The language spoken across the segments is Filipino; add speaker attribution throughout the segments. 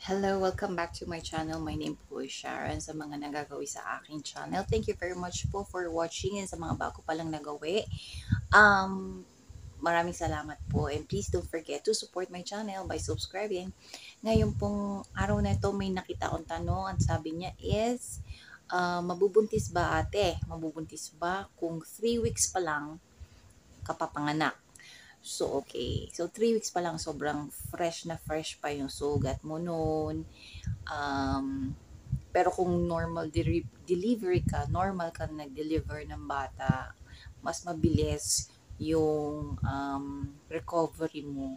Speaker 1: Hello, welcome back to my channel. My name po is Sharon. Sa mga nagagawi sa aking channel, thank you very much po for watching. And sa mga bago pa lang nagawi, maraming salamat po. And please don't forget to support my channel by subscribing. Ngayon pong araw na ito, may nakita akong tanong. Ang sabi niya is, mabubuntis ba ate? Mabubuntis ba kung 3 weeks pa lang kapapanganak? So, okay. So, 3 weeks pa lang, sobrang fresh na fresh pa yung sugat mo noon. Pero kung normal delivery ka, normal ka nag-deliver ng bata, mas mabilis yung recovery mo,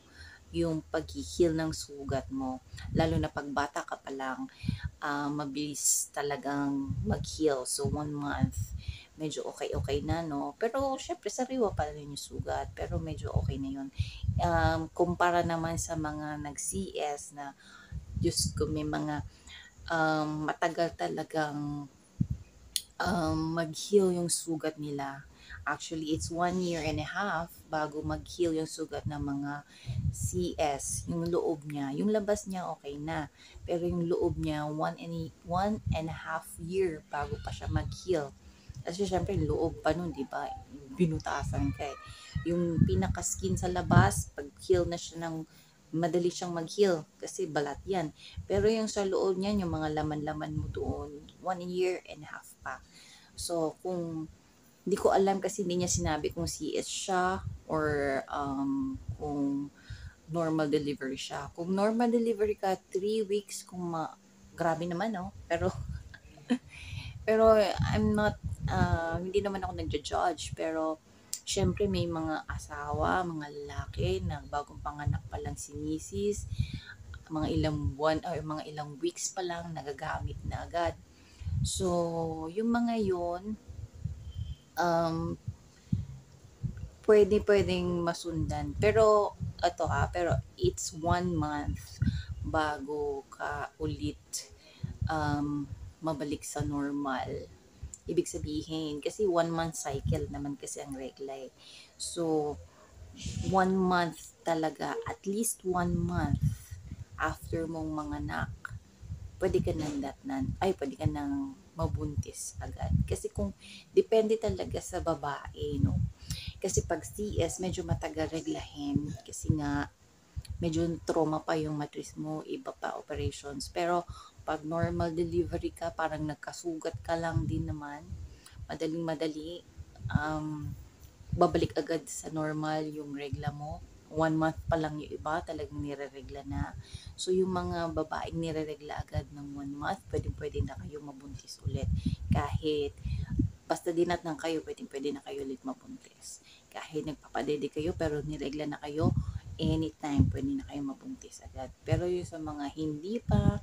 Speaker 1: yung pag-heal ng sugat mo. Lalo na pag bata ka pa lang, mabilis talagang mag-heal. So, 1 month, medyo okay na, no? Pero, syempre, sariwa pa rin yung sugat. Pero, medyo okay na yun. Kumpara naman sa mga nag-CS na, Diyos ko, may mga matagal talagang mag-heal yung sugat nila. Actually, it's 1.5 years bago mag-heal yung sugat ng mga CS. Yung loob niya. Yung labas niya, okay na. Pero yung loob niya, 1.5 years bago pa siya mag-heal. Kasi syempre, loob pa nun, di ba? Binutasan ka eh. Yung pinaka-skin sa labas, pag heal na siya ng madali siyang mag-heal kasi balat yan. Pero yung sa loob niyan, yung mga laman-laman mo doon, 1.5 years pa. So, kung hindi ko alam kasi hindi niya sinabi kung CS siya or kung normal delivery siya. Kung normal delivery ka, 3 weeks, grabe naman, no? Pero I'm not, hindi naman ako nagja-judge, pero syempre may mga asawa, mga lalaki na bagong panganak pa lang si misis, mga ilang buwan o mga ilang weeks pa lang nagagamit na agad. So, yung mga yun, pwedeng masundan. Pero, pero it's 1 month bago ka ulit mabalik sa normal. Ibig sabihin, kasi 1 month cycle naman kasi ang regla eh. So, 1 month talaga, at least 1 month after mong manganak, pwede ka nang mabuntis agad. Kasi kung, depende talaga sa babae, no? Kasi pag CS, medyo matagal reglahin. Kasi nga, medyo trauma pa yung matris mo, iba pa operations. Pero, pag normal delivery ka, parang nagkasugat ka lang din naman, madaling-madali, babalik agad sa normal yung regla mo. 1 month pa lang yung iba, talagang nire-regla na. So, yung mga babaeng nire-regla agad ng 1 month, pwede na kayo mabuntis ulit. Kahit, basta dinat ng kayo, pwede na kayo ulit mabuntis. Kahit nagpapadede kayo, pero niregla na kayo, anytime, pwede na kayo mabuntis agad. Pero yung sa mga hindi pa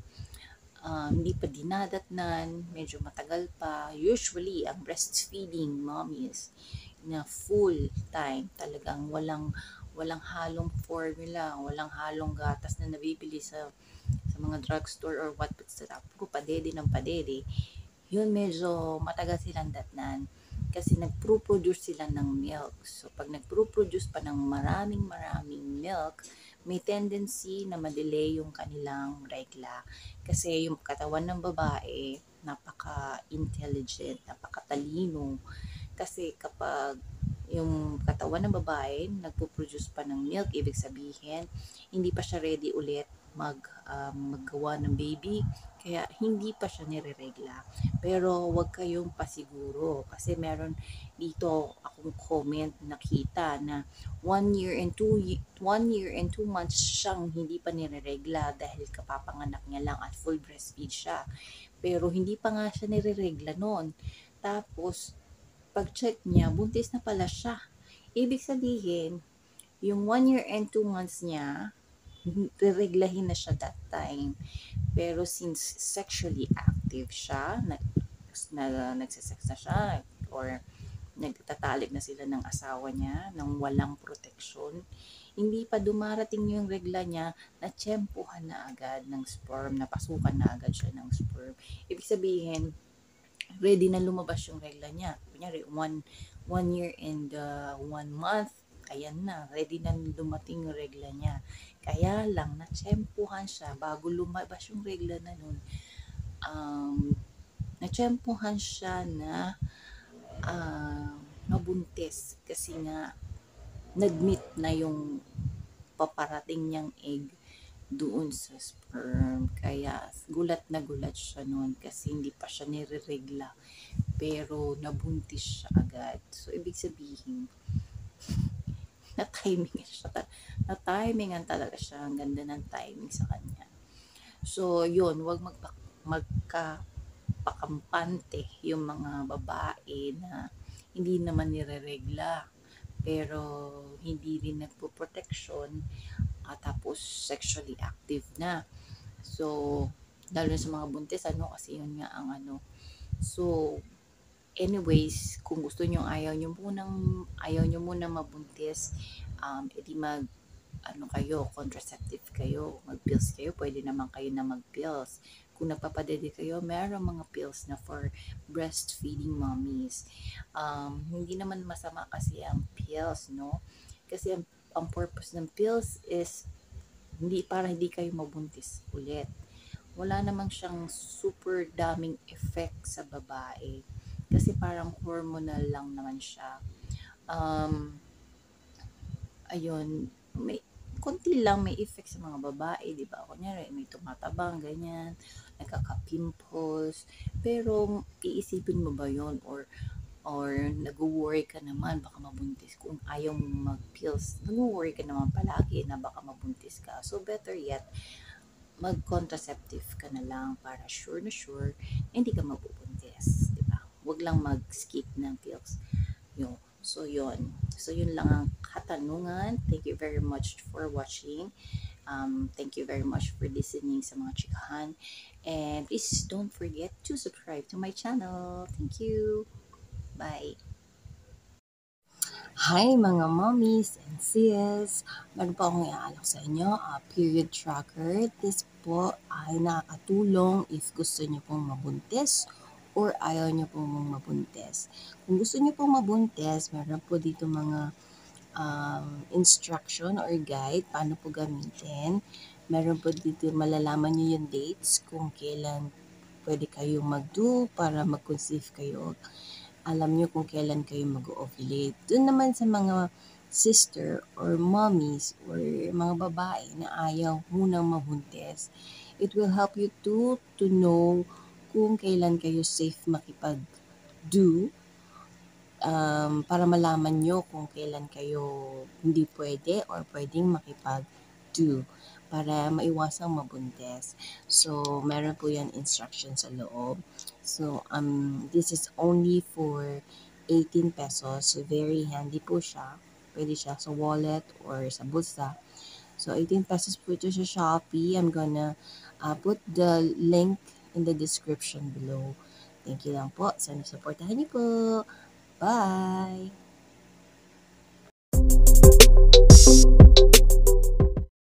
Speaker 1: dinadatnan, medyo matagal pa, usually, ang breastfeeding mommies na full time, talagang walang halong formula, walang halong gatas na nabibili sa mga drugstore or what, puro padede ng padede, yun medyo matagal silang datnan kasi nagpro-produce sila ng milk. So, pag nagpro-produce pa ng maraming milk, may tendency na ma-delay yung kanilang regla. Kasi yung katawan ng babae, napaka-intelligent, napakatalino. Kasi kapag yung katawan ng babae nagpo-produce pa ng milk, ibig sabihin, hindi pa siya ready ulit maggawa ng baby, kaya hindi pa siya nireregla. Pero wag kayong pasiguro kasi meron dito akong comment nakita na 1 year and 2 months siyang hindi pa nireregla dahil kapapanganak niya lang at full breastfeed siya. Pero hindi pa nga siya nireregla noon. Tapos pag-check niya, buntis na pala siya. Ibig sabihin, yung 1 year and 2 months niya, reglahin na siya that time. Pero since sexually active siya, nagsisex na siya, or nagtatalik na sila ng asawa niya ng walang proteksyon, hindi pa dumarating yung regla niya, natsyempohan na agad ng sperm, napasukan na agad siya ng sperm. Ibig sabihin, ready na lumabas yung regla niya. Kunyari, 1 year and 1 month, ayan na, ready na dumating yung regla niya. Kaya lang, natsempuhan siya bago lumabas yung regla na nun. Natsempuhan siya na mabuntis kasi nga nag-meet na yung paparating niyang egg doon sa sperm. Kaya gulat na gulat siya noon kasi hindi pa siya nireregla. Pero nabuntis siya agad. So, ibig sabihin, na-timingan siya. Na-timingan talaga siya. Ang ganda ng timing sa kanya. So, yun, wag magkapakampante yung mga babae na hindi naman nireregla pero hindi rin nagpo-protection at tapos sexually active na. So, lalo na sa mga buntis, kasi yun nga ang So, anyways, kung gusto nyo, ayaw nyo muna mabuntis, edi kayo, contraceptive kayo, mag-pills kayo, pwede naman kayo na mag-pills. Kung nagpapadede kayo, meron mga pills na for breastfeeding mommies. Hindi naman masama kasi ang pills, no? Kasi ang purpose ng pills is para hindi kayo mabuntis ulit. Wala namang siyang super daming effect sa babae. Kasi parang hormonal lang naman siya. Ayun, may konti lang may effect sa mga babae, di ba? Kunyari, may tumatabang, ganyan, nagkaka-pimples. Pero, iisipin mo ba yon or nag-worry ka naman baka mabuntis kung ayaw mong mag-pills, nag-worry ka naman palagi na baka mabuntis ka. So better yet, mag-contraceptive ka na lang para sure na sure hindi ka mabubuntis, di ba? Huwag lang mag-skip ng pills. So yun lang ang katanungan. Thank you very much for watching. Thank you very much for listening sa mga chikahan. And please don't forget to subscribe to my channel. Thank you. Bye. Hi mga mommies and sis! Meron po akong iaalok sa inyo, period tracker. This po ay nakakatulong if gusto niyo pong mabuntis or ayaw niyo pong mabuntis. Kung gusto niyo pong mabuntis, meron po dito mga instruction or guide paano po gamitin. Meron po dito malalaman niyo yung dates kung kailan pwede kayong mag-do para mag-conceive kayo. Alam nyo kung kailan kayo mag-ovulate. Doon naman sa mga sister or mommies or mga babae na ayaw munang mabuntis, it will help you to know kung kailan kayo safe makipag-do para malaman nyo kung kailan kayo hindi pwede or pwedeng makipag-do para maiwasang mabuntis. So, meron po yan instruction sa loob. So, this is only for 18 pesos. So, very handy po siya. Pwede siya sa wallet or sa bulsa. So, 18 pesos po ito sa Shopee. I'm gonna put the link in the description below. Thank you lang po. Sana supportahan niyo po. Bye!